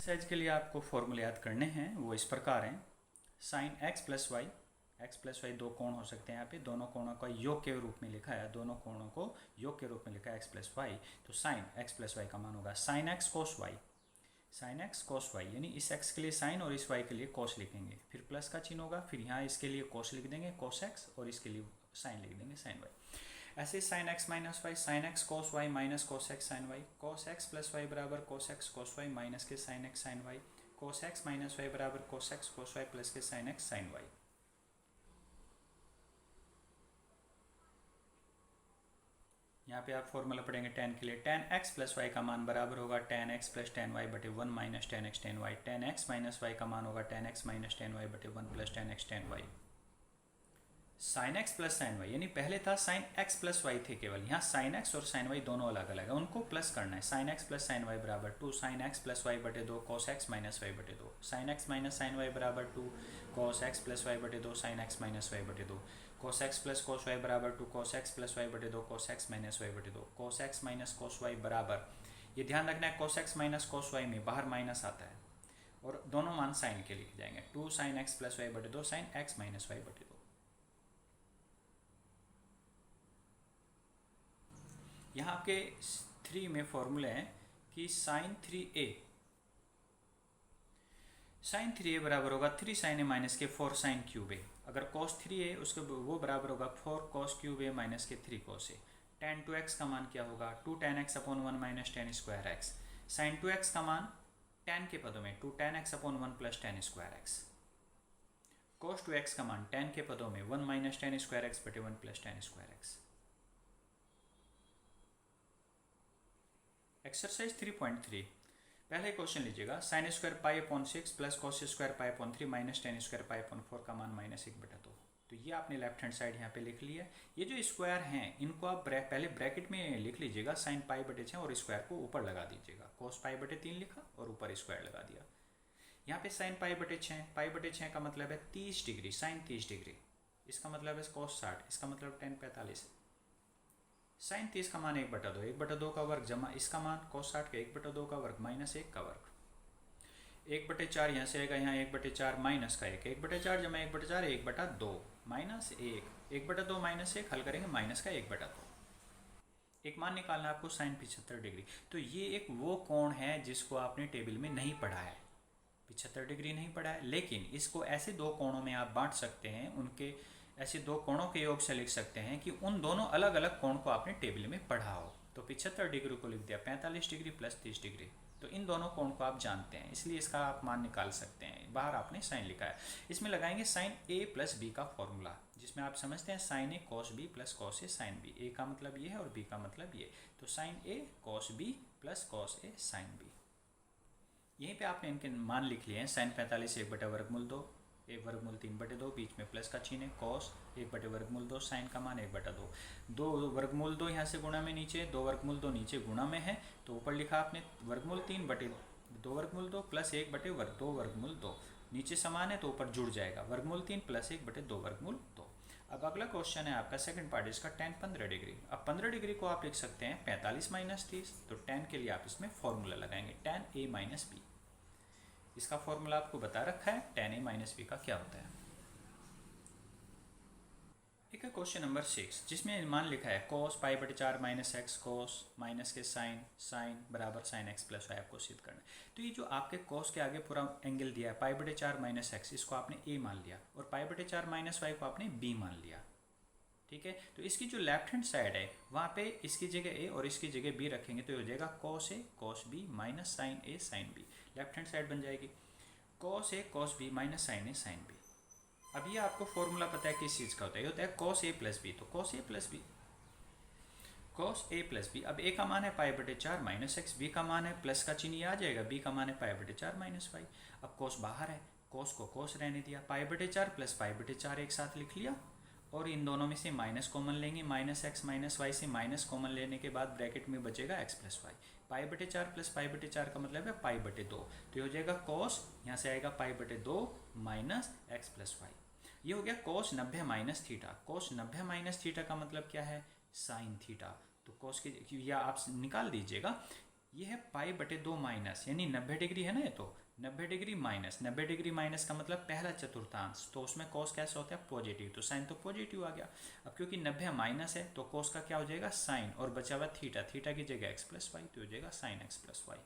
Exercise के लिए आपको फॉर्मूले याद करने हैं, वो इस प्रकार हैं। साइन एक्स प्लस वाई दो कोण हो सकते हैं। यहाँ पे दोनों कोणों का योग के रूप में लिखा है, दोनों कोणों को योग के रूप में लिखा है एक्स प्लस वाई। तो साइन एक्स प्लस वाई का मान होगा sign x cos Y, sine x cos Y, यानी इस एक्स के लिए साइन और इस वाई के लिए कोस लिखेंगे, फिर प्लस का चिन्ह होगा, फिर यहाँ इसके लिए कोस लिख देंगे कोस एक्स और इसके लिए साइन लिख देंगे साइन वाई। ऐसे sine x minus y, sine x cos y minus cos x sine y, cos x plus y बराबर cos x cos y minus के sine x sine y, cos x minus y बराबर cos x cos y plus के sine x sine y. यहाँ पे आप formula पढ़ेंगे ten के लिए। टेन एक्स प्लस वाई का मान बराबर होगा tan x plus tan y बटे one minus tan x tan y. Tan x minus y का मान होगा tan x minus tan y बटे one plus tan x tan y. Sine x plus sine y, यानी पहले था sign x plus Y थे केवल, यहाँ साइन एक्स और साइन वाई दोनों अलग अलग है, उनको प्लस करना है। Sine x plus sine y बराबर two sine x plus y बटे दो कोस एक्स माइनस वाई बटे दो। Sine x minus sine y बराबर two cos x plus y बटे दो साइन एक्स माइनस वाई बटे दो। Cos x plus cos y बराबर two cos x plus y बटे दो कोस एक्स माइनस वाई बटे दो। Cos x minus cos y बराबर, ये ध्यान रखना है, cos x minus cos y में बाहर माइनस आता है और दोनों मान साइन के लिखे जाएंगे। Two sine x plus y बटे दो साइन एक्स माइनस वाई बटे दो। यहाँ आपके 3 में फॉर्मूले हैं कि साइन 3a, साइन 3a बराबर होगा 3 साइन ए माइनस के 4 साइन क्यूब ए। अगर cos 3a उसके वो बराबर होगा 4 cos क्यूब ए माइनस के 3 cos ए। tan 2x का मान क्या होगा 2 tan x upon 1 minus tan square x. Sine 2x का मान tan के पदों में 2 tan x upon 1 plus tan square x. cos 2x का मान tan के पदों में 1 माइनस tan स्क्वायर एक्स बटे 1 plus tan square x. Exercise 3.3 पहले क्वेश्चन लीजिएगा। Sine square pi upon 6 plus cos square pi upon 3 minus ten square pi upon 4 का मान माइनस 1 बटा 2। तो ये आपने लेफ्ट हैंड साइड यहाँ पे लिख लिया। ये जो स्क्वायर हैं इनको आप पहले ब्रैकेट में लिख लीजिएगा, साइन पाई बटे 6 और स्क्वायर को ऊपर लगा दीजिएगा। कॉस पाई बटे 3 लिखा और ऊपर स्क्वायर लगा दिया। यहाँ पे साइन पाई बटे 6 का मतलब है 30 डिग्री, साइन 30 डिग्री, इसका मतलब है कॉस 60, इसका मतलब tan 45। साइन 30 का मान 1 बटा 2, 1 बटा 2 का वर्ग जमा इसका मान cos 60 का 1 बटा 2 का वर्ग माइनस 1 का वर्ग। 1 बटे 4 यहाँ से आएगा, यहाँ 1 बटे 4 माइनस का 1, 1 बटे 4 जमा 1 बटे 4 1 बटा 2 माइनस 1, 1 बटा 2 माइनस 1, हल करेंगे माइनस का 1 बटा 2। एक मान निकालना है आपको साइन 75 डिग्री। तो ये एक वो कोण है जिसको आपने टेबल में नहीं पढ़ा है, 75 डिग्री नहीं पढ़ा है, लेकिन इसको ऐसे दो कोणों में आप बांट सकते हैं, उनके ऐसे दो कोणों के योग से लिख सकते हैं कि उन दोनों अलग अलग कोण को आपने टेबल में पढ़ा हो। तो 75 डिग्री को लिख दिया 45 डिग्री प्लस 30 डिग्री, तो इन दोनों कोण को आप जानते हैं, इसलिए इसका आप मान निकाल सकते हैं। बाहर आपने साइन लिखा है, इसमें लगाएंगे साइन ए प्लस बी का फॉर्मूला, जिसमें आप समझते हैं sign A cos B plus cos A sine B. ए का मतलब ये है और बी का मतलब ये, तो sign A cos B plus cos A sine B. यहीं पे आपने इनके मान लिख लिए हैं। साइन 45 1 बटे वर्गमूल 2, 1 वर्गमूल 3 बटे 2, बीच में प्लस का चिन्ह है, कॉस 1 बटे वर्गमूल 2, साइन का मान 1 बटा 2, 2 वर्गमूल 2 यहाँ से गुणा में नीचे, 2 वर्गमूल 2 नीचे गुणा में है, तो ऊपर लिखा आपने वर्गमूल 3 बटे 2 वर्गमूल 2 प्लस 1 बटे 2 वर्गमूल 2, नीचे समान है तो ऊपर जुड़ जाएगा वर्गमूल 3 प्लस 1 बटे 2 वर्गमूल 2। अब अगला क्वेश्चन है आपका सेकंड पार्ट, इसका tan 15 डिग्री। अब 15 डिग्री को आप लिख सकते हैं 45 माइनस 30, तो tan के लिए आप इसमें फॉर्मूला लगाएंगे tan a माइनस बी। इसका फॉर्मूला आपको बता रखा है, tan a माइनस बी का क्या होता है। एक है क्वेश्चन नंबर 6, जिसमें मान लिखा है cos पाई बटे 4 माइनस एक्स cos माइनस के साइन बराबर साइन एक्स प्लस वाई आपको सिद्ध करना है। तो ये जो आपके cos के आगे पूरा एंगल दिया है पाई बटे 4 माइनस एक्स, इसको आपने a मान लिया और पाई बटे 4 माइनस वाई को आपने b मान लिया, ठीक है। तो इसकी जो लेफ्ट हैंड साइड है वहाँ पे इसकी जगह a और इसकी जगह b रखेंगे तो हो जाएगा cos a cos b minus sine a sine b। Left hand side बन जाएगी cos a cos b minus sine a sine b। अब ये आपको फॉर्मूला पता है किस चीज़ का होता है, ये होता है cos a प्लस b, तो cos a plus b, cos a plus b। अब a का मान है पाई बटे 4 माइनस एक्स, b का मान है प्लस का चिन्ह ये आ जाएगा, b का मान है पाई बटे 4 माइनस वाई। अब cos बाहर है, cos को cos रहने दिया, पाई बटे 4 प्लस पाई बटे 4 एक साथ लिख लिया और इन दोनों में से माइनस कॉमन लेंगे, माइनस एक्स माइनस वाई से माइनस कॉमन लेने के बाद ब्रैकेट में बचेगा एक्स प्लस वाई। पाई बटे 4 प्लस पाई बटे 4 का मतलब है पाई बटे 2, तो ये हो जाएगा cos, यहाँ से आएगा पाई बटे 2 माइनस एक्स प्लस वाई। ये हो गया cos 90 minus theta. cos 90 minus theta का मतलब क्या है, साइन थीटा। तो cos के या आप निकाल दीजिएगा, ये है पाई बटे 2 माइनस, यानी 90 डिग्री है ना, ये तो 90 डिग्री माइनस, 90 डिग्री माइनस का मतलब पहला चतुर्थांश, तो उसमें कॉस कैसा होता है पॉजिटिव, तो साइन तो पॉजिटिव आ गया। अब क्योंकि 90 माइनस है तो कॉस का क्या हो जाएगा साइन, और बचा हुआ थीटा, थीटा की जगह एक्स प्लस वाई, तो हो जाएगा साइन एक्स प्लस वाई।